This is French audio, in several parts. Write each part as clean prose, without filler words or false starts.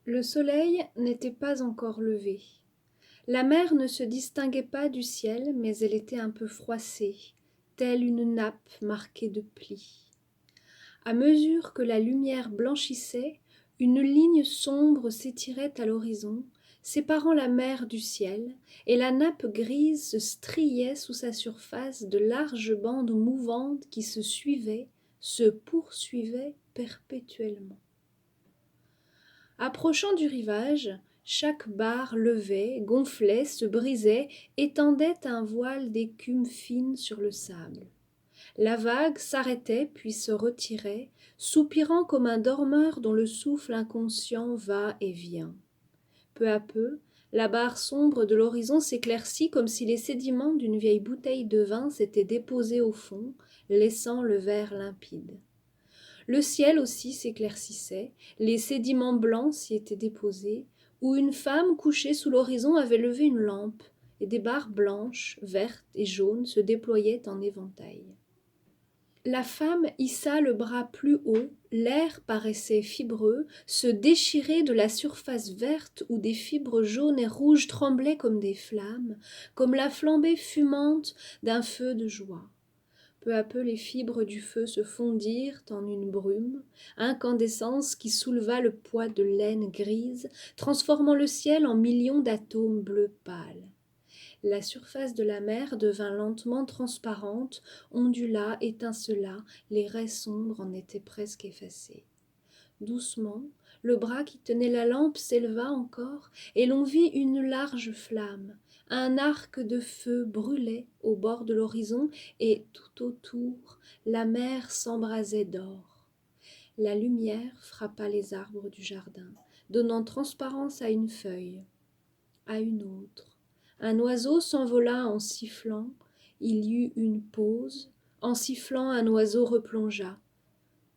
Le soleil n'était pas encore levé. La mer ne se distinguait pas du ciel, mais elle était un peu froissée, telle une nappe marquée de plis. À mesure que la lumière blanchissait, une ligne sombre s'étirait à l'horizon, séparant la mer du ciel, et la nappe grise se striait sous sa surface de larges bandes mouvantes qui se poursuivaient perpétuellement. Approchant du rivage, chaque barre levait, gonflait, se brisait, étendait un voile d'écume fine sur le sable. La vague s'arrêtait puis se retirait, soupirant comme un dormeur dont le souffle inconscient va et vient. Peu à peu, la barre sombre de l'horizon s'éclaircit comme si les sédiments d'une vieille bouteille de vin s'étaient déposés au fond, laissant le verre limpide. Le ciel aussi s'éclaircissait, les sédiments blancs s'y étaient déposés, où une femme couchée sous l'horizon avait levé une lampe, et des barres blanches, vertes et jaunes se déployaient en éventail. La femme hissa le bras plus haut, l'air paraissait fibreux, se déchirait de la surface verte où des fibres jaunes et rouges tremblaient comme des flammes, comme la flambée fumante d'un feu de joie. Peu à peu les fibres du feu se fondirent en une brume, incandescence qui souleva le poids de laine grise, transformant le ciel en millions d'atomes bleus pâles. La surface de la mer devint lentement transparente, ondula, étincela, les raies sombres en étaient presque effacées. Doucement, le bras qui tenait la lampe s'éleva encore, et l'on vit une large flamme. Un arc de feu brûlait au bord de l'horizon, et tout autour, la mer s'embrasait d'or. La lumière frappa les arbres du jardin, donnant transparence à une feuille, à une autre. Un oiseau s'envola en sifflant, il y eut une pause, en sifflant un oiseau replongea.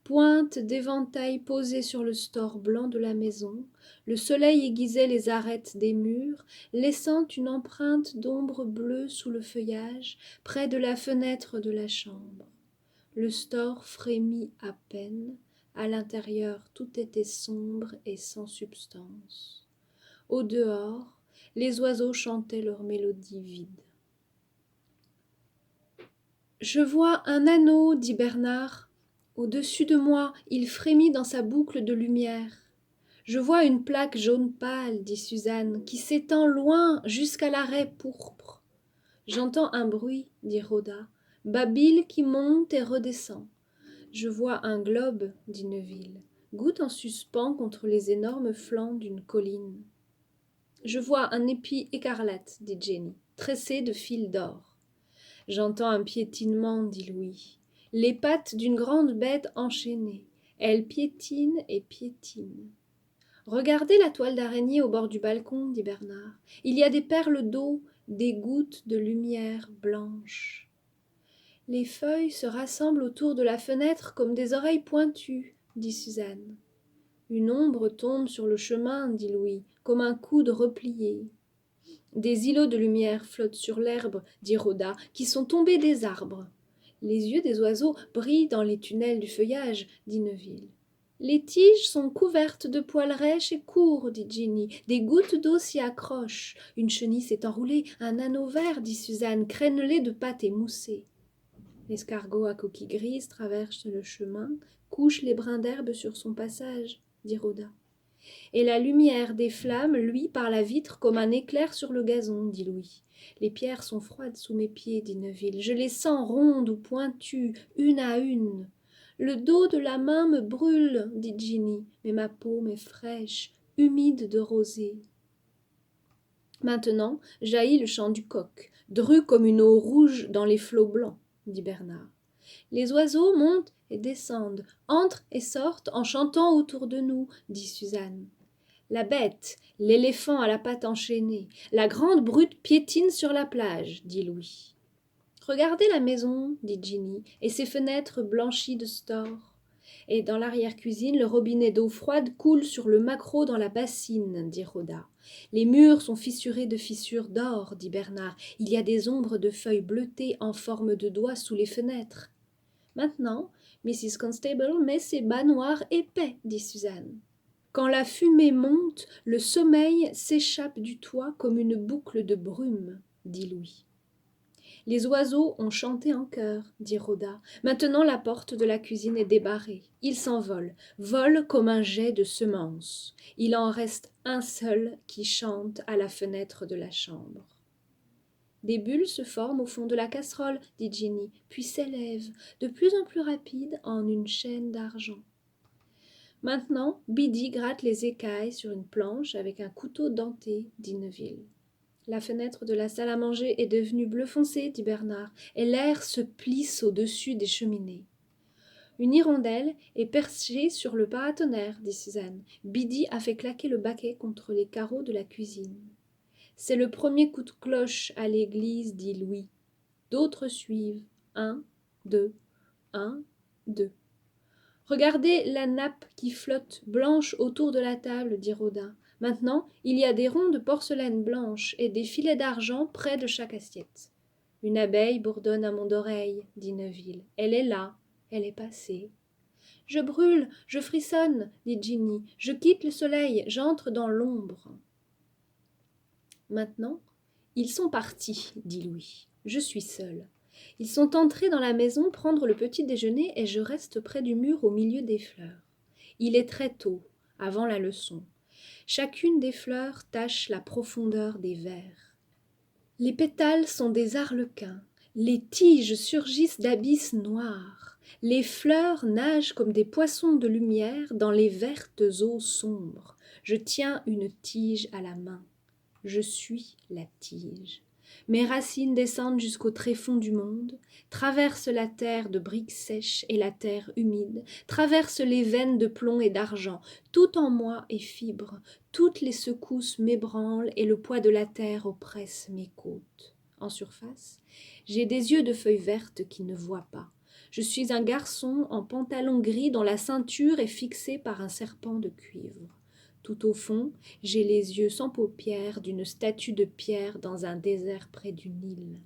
Pointe d'éventail posée sur le store blanc de la maison, le soleil aiguisait les arêtes des murs, laissant une empreinte d'ombre bleue sous le feuillage, près de la fenêtre de la chambre. Le store frémit à peine, à l'intérieur tout était sombre et sans substance. Au dehors, les oiseaux chantaient leur mélodie vide. Je vois un anneau, dit Bernard. Au-dessus de moi, il frémit dans sa boucle de lumière. Je vois une plaque jaune pâle, dit Suzanne, qui s'étend loin jusqu'à la raie pourpre. J'entends un bruit, dit Rhoda, Babil qui monte et redescend. Je vois un globe, dit Neville, goutte en suspens contre les énormes flancs d'une colline. Je vois un épi écarlate, dit Jenny, tressé de fils d'or. J'entends un piétinement, dit Louis. Les pattes d'une grande bête enchaînée. Elle piétine et piétine. Regardez la toile d'araignée au bord du balcon, dit Bernard. Il y a des perles d'eau, des gouttes de lumière blanche. Les feuilles se rassemblent autour de la fenêtre comme des oreilles pointues, dit Suzanne. Une ombre tombe sur le chemin, dit Louis, comme un coude replié. Des îlots de lumière flottent sur l'herbe, dit Rhoda, qui sont tombés des arbres. Les yeux des oiseaux brillent dans les tunnels du feuillage, dit Neville. Les tiges sont couvertes de poils rêches et courts, dit Ginny. Des gouttes d'eau s'y accrochent. Une chenille s'est enroulée, un anneau vert, dit Suzanne, crénelé de pâte émoussée. L'escargot à coquille grise traverse le chemin, couche les brins d'herbe sur son passage, dit Rhoda. Et la lumière des flammes luit par la vitre comme un éclair sur le gazon, dit Louis. Les pierres sont froides sous mes pieds, dit Neville. Je les sens rondes ou pointues, une à une. Le dos de la main me brûle, dit Ginny, mais ma paume est fraîche, humide de rosée. Maintenant jaillit le chant du coq, dru comme une eau rouge dans les flots blancs, dit Bernard. Les oiseaux montent et descendent, entrent et sortent en chantant autour de nous, dit Suzanne. La bête, l'éléphant à la patte enchaînée, la grande brute piétine sur la plage, dit Louis. Regardez la maison, dit Ginny, et ses fenêtres blanchies de stores. Et dans l'arrière-cuisine, le robinet d'eau froide coule sur le maquereau dans la bassine, dit Rhoda. Les murs sont fissurés de fissures d'or, dit Bernard. Il y a des ombres de feuilles bleutées en forme de doigts sous les fenêtres. Maintenant, Mrs. Constable met ses bas noirs épais, dit Suzanne. Quand la fumée monte, le sommeil s'échappe du toit comme une boucle de brume, dit Louis. Les oiseaux ont chanté en chœur, dit Rhoda. Maintenant la porte de la cuisine est débarrée. Ils s'envolent, volent comme un jet de semences. Il en reste un seul qui chante à la fenêtre de la chambre. Des bulles se forment au fond de la casserole, dit Ginny, puis s'élèvent, de plus en plus rapides, en une chaîne d'argent. Maintenant, Biddy gratte les écailles sur une planche avec un couteau denté, dit Neville. La fenêtre de la salle à manger est devenue bleu foncé, dit Bernard, et l'air se plisse au-dessus des cheminées. Une hirondelle est perchée sur le paratonnerre, dit Suzanne. Biddy a fait claquer le baquet contre les carreaux de la cuisine. C'est le premier coup de cloche à l'église, dit Louis. D'autres suivent. 1, 2, 1, 2. Regardez la nappe qui flotte blanche autour de la table, dit Rhoda. Maintenant, il y a des ronds de porcelaine blanche et des filets d'argent près de chaque assiette. Une abeille bourdonne à mon oreille, dit Neville. Elle est là, elle est passée. Je brûle, je frissonne, dit Ginny. Je quitte le soleil, j'entre dans l'ombre. Maintenant, ils sont partis, dit Louis. Je suis seule. Ils sont entrés dans la maison prendre le petit déjeuner et je reste près du mur au milieu des fleurs. Il est très tôt, avant la leçon. Chacune des fleurs tache la profondeur des vers. Les pétales sont des arlequins, les tiges surgissent d'abysses noirs, les fleurs nagent comme des poissons de lumière dans les vertes eaux sombres. Je tiens une tige à la main. Je suis la tige. Mes racines descendent jusqu'au tréfonds du monde, traversent la terre de briques sèches et la terre humide, traversent les veines de plomb et d'argent. Tout en moi est fibre, toutes les secousses m'ébranlent et le poids de la terre oppresse mes côtes. En surface, j'ai des yeux de feuilles vertes qui ne voient pas. Je suis un garçon en pantalon gris dont la ceinture est fixée par un serpent de cuivre. Tout au fond, j'ai les yeux sans paupières d'une statue de pierre dans un désert près du Nil.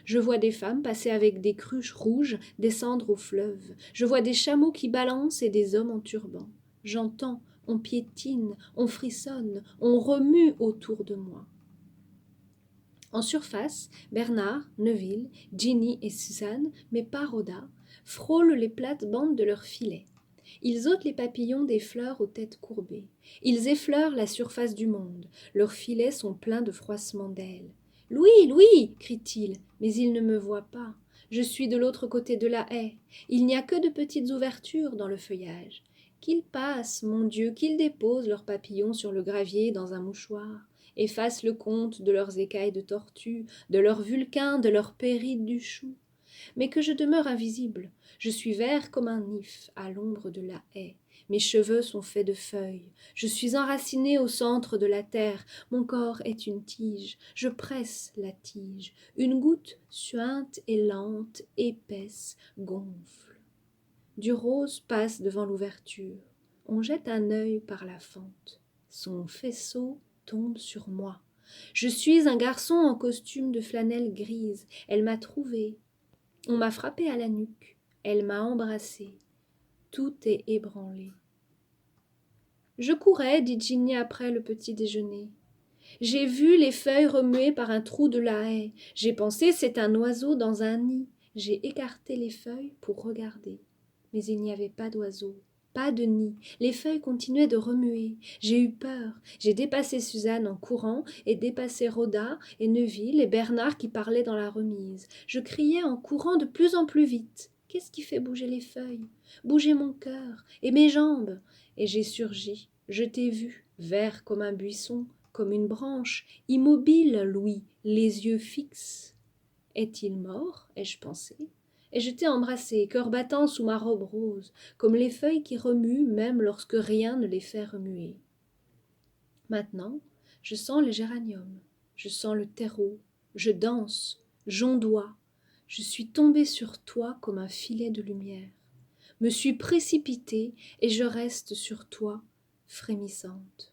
Je vois des femmes passer avec des cruches rouges, descendre au fleuve. Je vois des chameaux qui balancent et des hommes en turban. J'entends, on piétine, on frissonne, on remue autour de moi. En surface, Bernard, Neville, Ginny et Suzanne, mais pas Rhoda, frôlent les plates-bandes de leurs filets. Ils ôtent les papillons des fleurs aux têtes courbées. Ils effleurent la surface du monde. Leurs filets sont pleins de froissements d'ailes. « Louis, Louis !» crie-t-il, mais il ne me voit pas. Je suis de l'autre côté de la haie. Il n'y a que de petites ouvertures dans le feuillage. Qu'ils passent, mon Dieu, qu'ils déposent leurs papillons sur le gravier dans un mouchoir, effacent le compte de leurs écailles de tortue, de leurs vulcains, de leurs pérides du chou. Mais que je demeure invisible. Je suis vert comme un if à l'ombre de la haie. Mes cheveux sont faits de feuilles. Je suis enraciné au centre de la terre. Mon corps est une tige. Je presse la tige. Une goutte suinte et lente, épaisse, gonfle. Du rose passe devant l'ouverture. On jette un œil par la fente. Son faisceau tombe sur moi. Je suis un garçon en costume de flanelle grise. Elle m'a trouvé. On m'a frappé à la nuque. Elle m'a embrassé. Tout est ébranlé. Je courais, dit Ginny après le petit déjeuner. J'ai vu les feuilles remuées par un trou de la haie. J'ai pensé c'est un oiseau dans un nid. J'ai écarté les feuilles pour regarder. Mais il n'y avait pas d'oiseau, pas de nid. Les feuilles continuaient de remuer. J'ai eu peur. J'ai dépassé Suzanne en courant et dépassé Rhoda et Neville et Bernard qui parlaient dans la remise. Je criais en courant de plus en plus vite. Qu'est-ce qui fait bouger les feuilles? Bouger mon cœur et mes jambes. Et j'ai surgi. Je t'ai vu, vert comme un buisson, comme une branche, immobile, Louis, les yeux fixes. Est-il mort? Ai-je pensé. Et je t'ai embrassé, cœur battant sous ma robe rose, comme les feuilles qui remuent même lorsque rien ne les fait remuer. Maintenant, je sens les géraniums, je sens le terreau, je danse, j'ondoie. Je suis tombée sur toi comme un filet de lumière, me suis précipitée et je reste sur toi, frémissante.